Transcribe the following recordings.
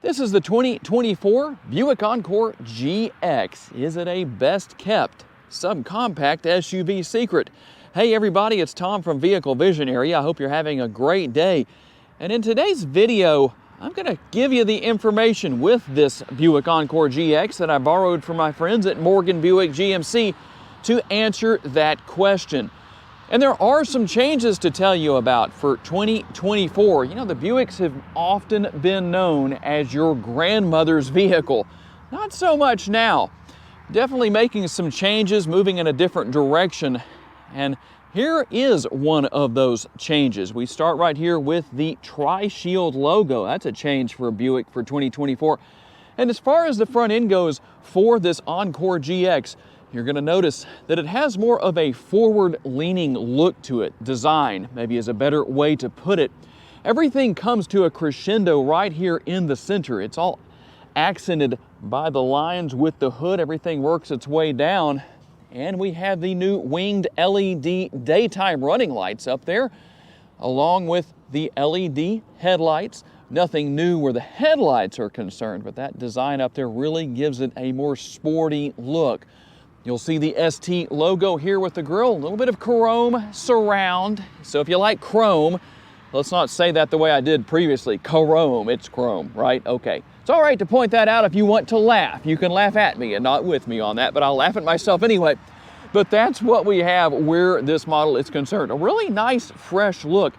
This is the 2024 Buick Encore GX. Is it a best kept subcompact SUV secret? Hey everybody, it's Tom from Vehicle Visionary. I hope you're having a great day. And in today's video, I'm gonna give you the information with this Buick Encore GX that I borrowed from my friends at Morgan Buick GMC to answer that question. And there are some changes to tell you about for 2024. You know, the Buicks have often been known as your grandmother's vehicle. Not so much now. Definitely making some changes, moving in a different direction. And here is one of those changes. We start right here with the Tri-Shield logo. That's a change for a Buick for 2024. And as far as the front end goes for this Encore GX, you're going to notice that it has more of a forward-leaning look to it. Design, maybe is a better way to put it. Everything comes to a crescendo right here in the center. It's all accented by the lines with the hood. Everything works its way down. And we have the new winged LED daytime running lights up there, along with the LED headlights. Nothing new where the headlights are concerned, but that design up there really gives it a more sporty look. You'll see the ST logo here with the grille, a little bit of chrome surround. So if you like chrome, let's not say that the way I did previously. Chrome, it's chrome, right? Okay. It's all right to point that out if you want to laugh. You can laugh at me and not with me on that, but I'll laugh at myself anyway. But that's what we have where this model is concerned. A really nice, fresh look.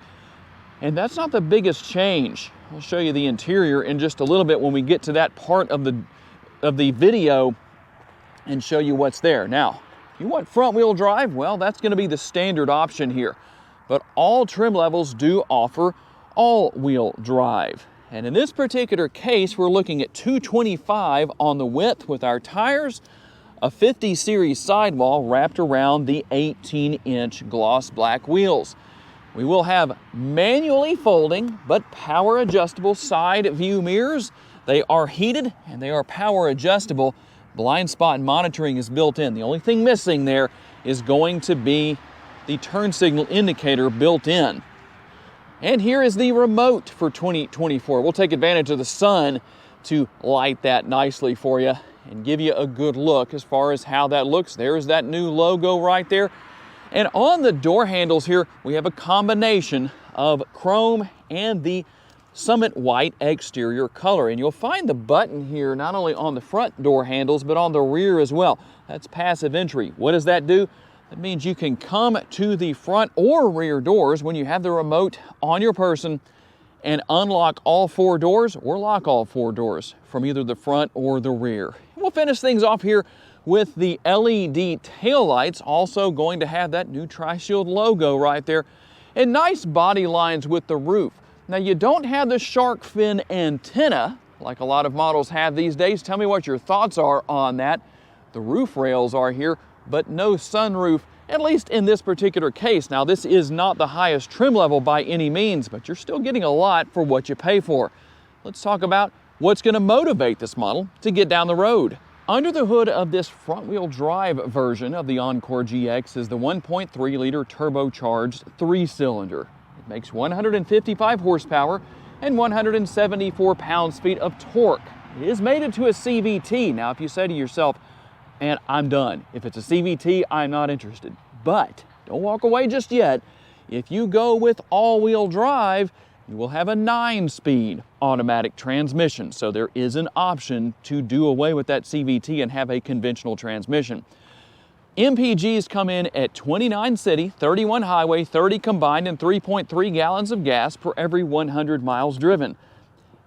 And that's not the biggest change. I'll show you the interior in just a little bit when we get to that part of the video and show you what's there. Now, if you want front wheel drive, well, that's going to be the standard option here. But all trim levels do offer all wheel drive. And in this particular case, we're looking at 225 on the width with our tires, a 50 series sidewall wrapped around the 18-inch gloss black wheels. We will have manually folding but power adjustable side view mirrors. They are heated and they are power adjustable. Blind spot monitoring is built in. The only thing missing there is going to be the turn signal indicator built in. And here is the remote for 2024. We'll take advantage of the sun to light that nicely for you and give you a good look as far as how that looks. There's that new logo right there. And on the door handles here, we have a combination of chrome and the Summit White exterior color. And you'll find the button here not only on the front door handles, but on the rear as well. That's passive entry. What does that do? That means you can come to the front or rear doors when you have the remote on your person and unlock all four doors or lock all four doors from either the front or the rear. We'll finish things off here with the LED taillights, also going to have that new Tri-Shield logo right there, and nice body lines with the roof. Now, you don't have the shark fin antenna like a lot of models have these days. Tell me what your thoughts are on that. The roof rails are here, but no sunroof, at least in this particular case. Now, this is not the highest trim level by any means, but you're still getting a lot for what you pay for. Let's talk about what's going to motivate this model to get down the road. Under the hood of this front-wheel drive version of the Encore GX is the 1.3-liter turbocharged three-cylinder. It makes 155 horsepower and 174 pounds-feet of torque. It is mated to a CVT. Now, if you say to yourself, "Man, I'm done. If it's a CVT, I'm not interested." But don't walk away just yet. If you go with all-wheel drive, you will have a 9-speed automatic transmission. So there is an option to do away with that CVT and have a conventional transmission. MPGs come in at 29 city, 31 highway, 30 combined, and 3.3 gallons of gas per every 100 miles driven.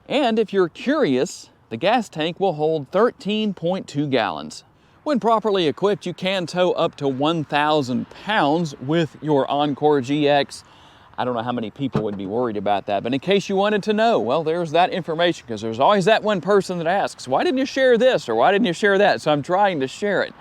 And if you're curious, the gas tank will hold 13.2 gallons. When properly equipped, you can tow up to 1,000 pounds with your Encore GX. I don't know how many people would be worried about that, but in case you wanted to know, well, there's that information, because there's always that one person that asks, why didn't you share this or why didn't you share that? So I'm trying to share it.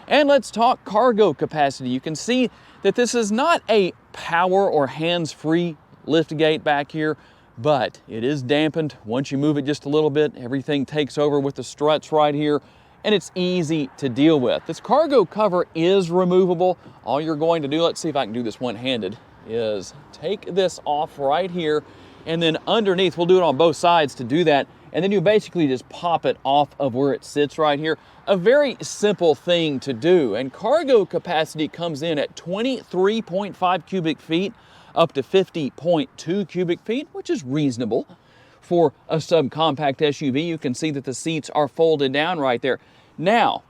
And let's talk cargo capacity. You can see that this is not a power or hands-free liftgate back here, but it is dampened. Once you move it just a little bit, everything takes over with the struts right here, and it's easy to deal with. This cargo cover is removable. All you're going to do, let's see if I can do this one-handed, is take this off right here, and then underneath, we'll do it on both sides to do that, and then you basically just pop it off of where it sits right here. A very simple thing to do, and cargo capacity comes in at 23.5 cubic feet up to 50.2 cubic feet, which is reasonable for a subcompact SUV. You can see that the seats are folded down right there. Now,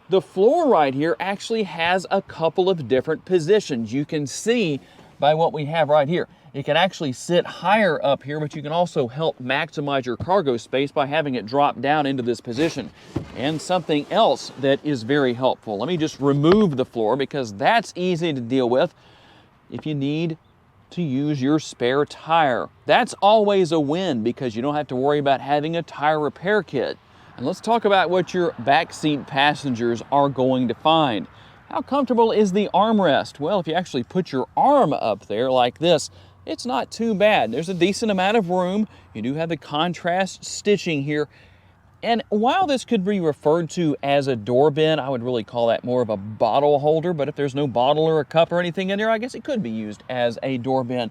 the floor right here actually has a couple of different positions. You can see by what we have right here. It can actually sit higher up here, but you can also help maximize your cargo space by having it drop down into this position. And something else that is very helpful. Let me just remove the floor because that's easy to deal with. If you need to use your spare tire, that's always a win because you don't have to worry about having a tire repair kit. And let's talk about what your backseat passengers are going to find. How comfortable is the armrest? Well, if you actually put your arm up there like this, it's not too bad. There's a decent amount of room. You do have the contrast stitching here. And while this could be referred to as a door bin, I would really call that more of a bottle holder. But if there's no bottle or a cup or anything in there, I guess it could be used as a door bin.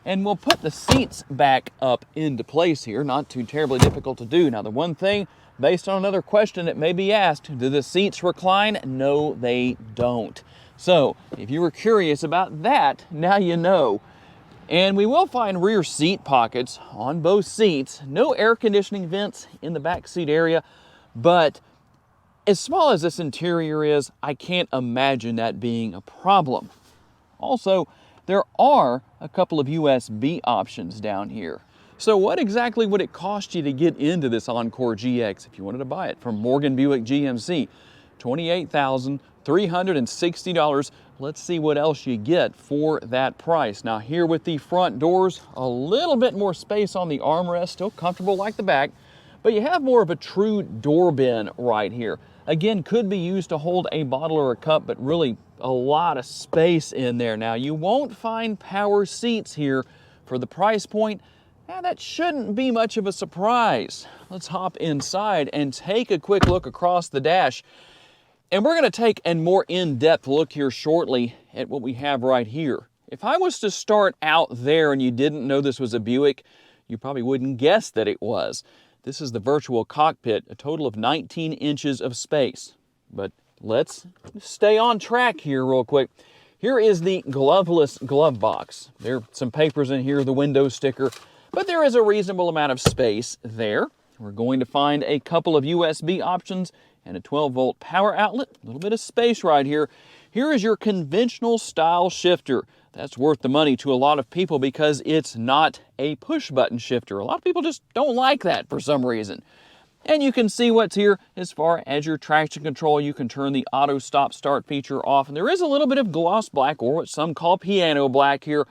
And we'll put the seats back up into place here. Not too terribly difficult to do. Now, the one thing, based on another question that may be asked, do the seats recline? No, they don't. So if you were curious about that, now you know. And we will find rear seat pockets on both seats. No air conditioning vents in the back seat area, but as small as this interior is, I can't imagine that being a problem. Also, there are a couple of USB options down here. So what exactly would it cost you to get into this Encore GX if you wanted to buy it from Morgan Buick GMC? $28,360. Let's see what else you get for that price. Now here with the front doors, a little bit more space on the armrest, still comfortable like the back, but you have more of a true door bin right here. Again, could be used to hold a bottle or a cup, but really a lot of space in there. Now you won't find power seats here for the price point. Now, that shouldn't be much of a surprise. Let's hop inside and take a quick look across the dash. And we're going to take a more in-depth look here shortly at what we have right here. If I was to start out there and you didn't know this was a Buick, you probably wouldn't guess that it was. This is the Virtual Cockpit, a total of 19 inches of space. But let's stay on track here real quick. Here is the gloveless glove box. There are some papers in here, the window sticker, but there is a reasonable amount of space there. We're going to find a couple of USB options and a 12-volt power outlet. A little bit of space right here. Here is your conventional style shifter. That's worth the money to a lot of people because it's not a push-button shifter. A lot of people just don't like that for some reason. And you can see what's here as far as your traction control. You can turn the auto stop-start feature off. And there is a little bit of gloss black, or what some call piano black here.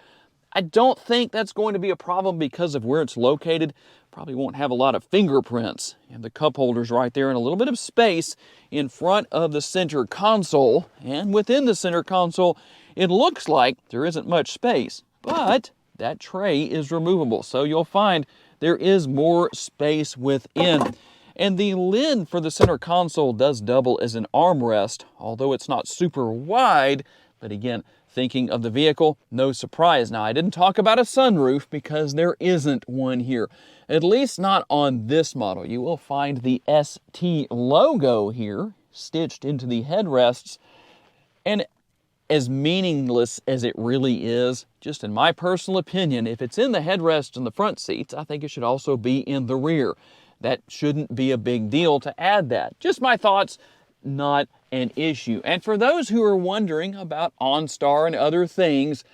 I don't think that's going to be a problem because of where it's located. Probably won't have a lot of fingerprints. You have the cup holders right there and a little bit of space in front of the center console. And within the center console, it looks like there isn't much space, but that tray is removable. So you'll find there is more space within. And the lid for the center console does double as an armrest, although it's not super wide. But again, thinking of the vehicle, no surprise. Now, I didn't talk about a sunroof because there isn't one here, at least not on this model. You will find the ST logo here stitched into the headrests. And as meaningless as it really is, just in my personal opinion, if it's in the headrests and the front seats, I think it should also be in the rear. That shouldn't be a big deal to add that. Just my thoughts, not an issue. And for those who are wondering about OnStar and other things,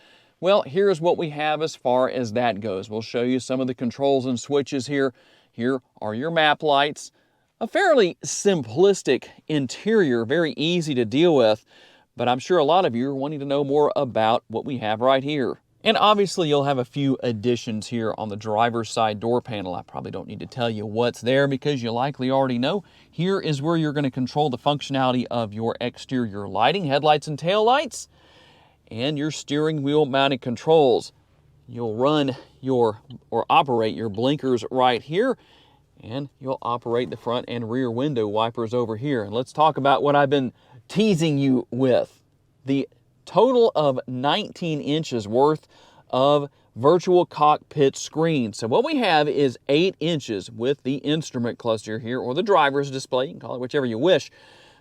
well, here's what we have as far as that goes. We'll show you some of the controls and switches here. Here are your map lights. A fairly simplistic interior, very easy to deal with, but I'm sure a lot of you are wanting to know more about what we have right here. And obviously you'll have a few additions here on the driver's side door panel. I probably don't need to tell you what's there because you likely already know. Here is where you're going to control the functionality of your exterior lighting, headlights and taillights, and your steering wheel mounted controls. You'll run or operate your blinkers right here, and you'll operate the front and rear window wipers over here. And let's talk about what I've been teasing you with. The total of 19 inches worth of Virtual Cockpit screen. So what we have is 8 inches with the instrument cluster here, or the driver's display. You can call it whichever you wish.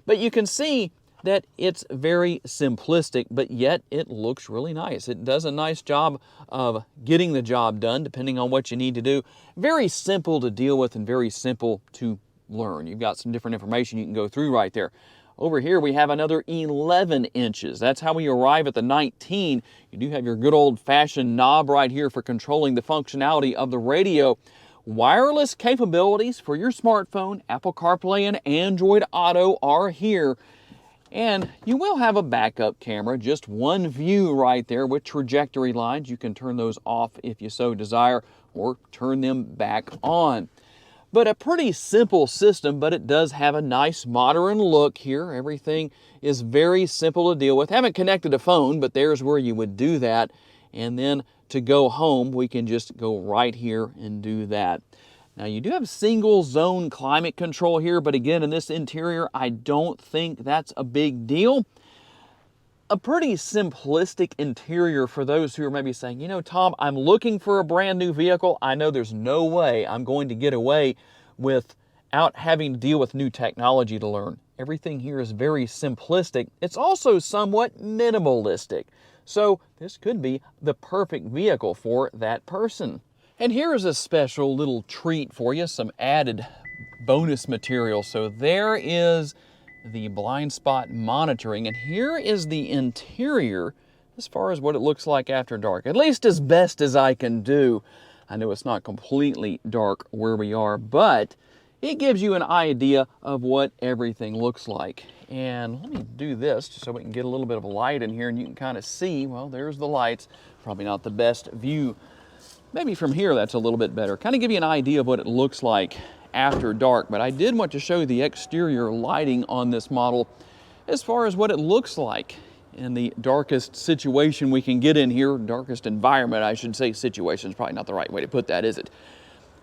But you can see that it's very simplistic, but yet it looks really nice. It does a nice job of getting the job done, depending on what you need to do. Very simple to deal with and very simple to learn. You've got some different information you can go through right there. Over here we have another 11 inches. That's how we arrive at the 19. You do have your good old-fashioned knob right here for controlling the functionality of the radio. Wireless capabilities for your smartphone, Apple CarPlay and Android Auto are here. And you will have a backup camera, just one view right there with trajectory lines. You can turn those off if you so desire, or turn them back on. But a pretty simple system, but it does have a nice modern look here. Everything is very simple to deal with. Haven't connected a phone, but there's where you would do that. And then to go home, we can just go right here and do that. Now you do have single zone climate control here, but again, in this interior, I don't think that's a big deal. A pretty simplistic interior for those who are maybe saying, you know, Tom, I'm looking for a brand new vehicle. I know there's no way I'm going to get away without having to deal with new technology to learn. Everything here is very simplistic. It's also somewhat minimalistic. So this could be the perfect vehicle for that person. And here's a special little treat for you, some added bonus material. So there is the blind spot monitoring, and here is the interior as far as what it looks like after dark, at least as best as I can do. I know it's not completely dark where we are, but it gives you an idea of what everything looks like. And let me do this just so we can get a little bit of light in here and you can kind of see. Well, there's the lights. Probably not the best view. Maybe from here that's a little bit better. Kind of give you an idea of what it looks like after dark, but I did want to show you the exterior lighting on this model as far as what it looks like in the darkest situation we can get in here. Darkest environment, I should say. Situation is probably not the right way to put that, is it?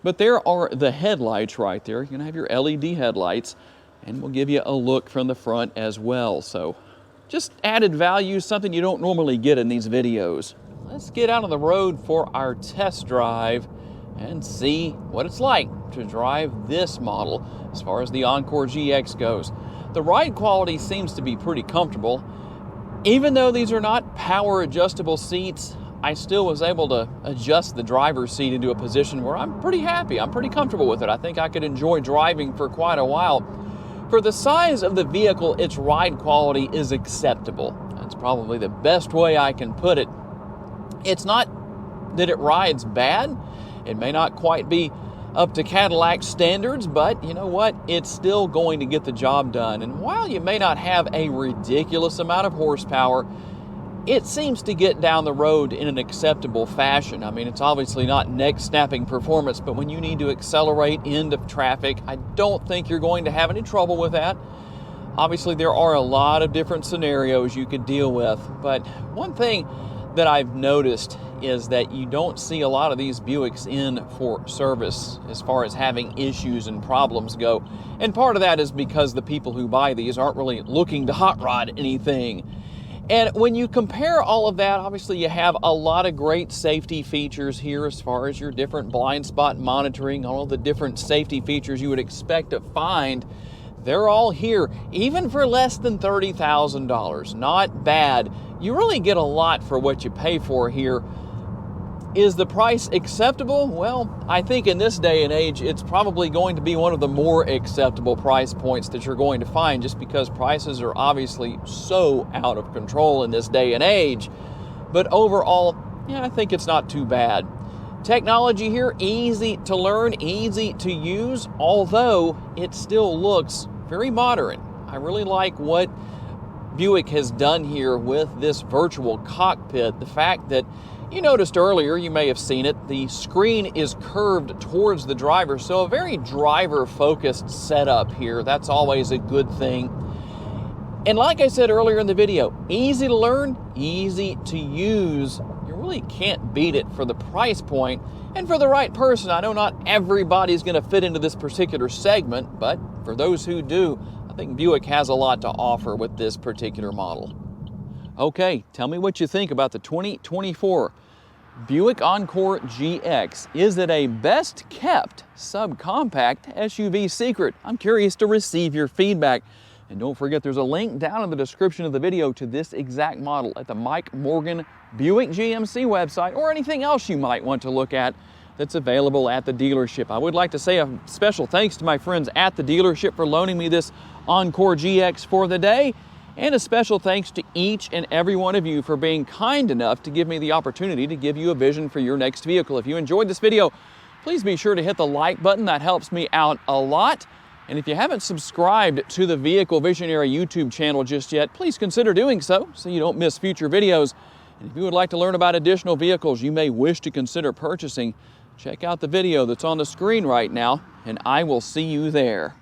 But there are the headlights right there. You're gonna have your LED headlights, and we'll give you a look from the front as well. So just added value, something you don't normally get in these videos. Let's get out on the road for our test drive and see what it's like to drive this model as far as the Encore GX goes. The ride quality seems to be pretty comfortable. Even though these are not power adjustable seats, I still was able to adjust the driver's seat into a position where I'm pretty happy. I'm pretty comfortable with it. I think I could enjoy driving for quite a while. For the size of the vehicle, its ride quality is acceptable. That's probably the best way I can put it. It's not that it rides bad. It may not quite be up to Cadillac standards, but you know what? It's still going to get the job done. And while you may not have a ridiculous amount of horsepower, it seems to get down the road in an acceptable fashion. I mean, it's obviously not neck-snapping performance, but when you need to accelerate into traffic, I don't think you're going to have any trouble with that. Obviously, there are a lot of different scenarios you could deal with, but one thing that I've noticed is that you don't see a lot of these Buicks in for service as far as having issues and problems go. And part of that is because the people who buy these aren't really looking to hot rod anything. And when you compare all of that, obviously you have a lot of great safety features here as far as your different blind spot monitoring, all of the different safety features you would expect to find. They're all here, even for less than $30,000. Not bad. You really get a lot for what you pay for here. Is the price acceptable? Well, I think in this day and age, it's probably going to be one of the more acceptable price points that you're going to find, just because prices are obviously so out of control in this day and age. But overall, yeah, I think it's not too bad. Technology here, easy to learn, easy to use, although it still looks very modern. I really like what Buick has done here with this virtual cockpit. The fact that you noticed earlier, you may have seen it, the screen is curved towards the driver, so a very driver-focused setup here. That's always a good thing. And like I said earlier in the video, easy to learn, easy to use. You really can't beat it for the price point and for the right person. I know not everybody's going to fit into this particular segment, but for those who do, I think Buick has a lot to offer with this particular model. Okay, tell me what you think about the 2024 Buick Encore GX. Is it a best kept subcompact SUV secret? I'm curious to receive your feedback. And don't forget, there's a link down in the description of the video to this exact model at the Mike Morgan Buick GMC website, or anything else you might want to look at that's available at the dealership. I would like to say a special thanks to my friends at the dealership for loaning me this Encore GX for the day. And a special thanks to each and every one of you for being kind enough to give me the opportunity to give you a vision for your next vehicle. If you enjoyed this video, please be sure to hit the like button. That helps me out a lot. And if you haven't subscribed to the Vehicle Visionary YouTube channel just yet, please consider doing so you don't miss future videos. And if you would like to learn about additional vehicles you may wish to consider purchasing, check out the video that's on the screen right now, and I will see you there.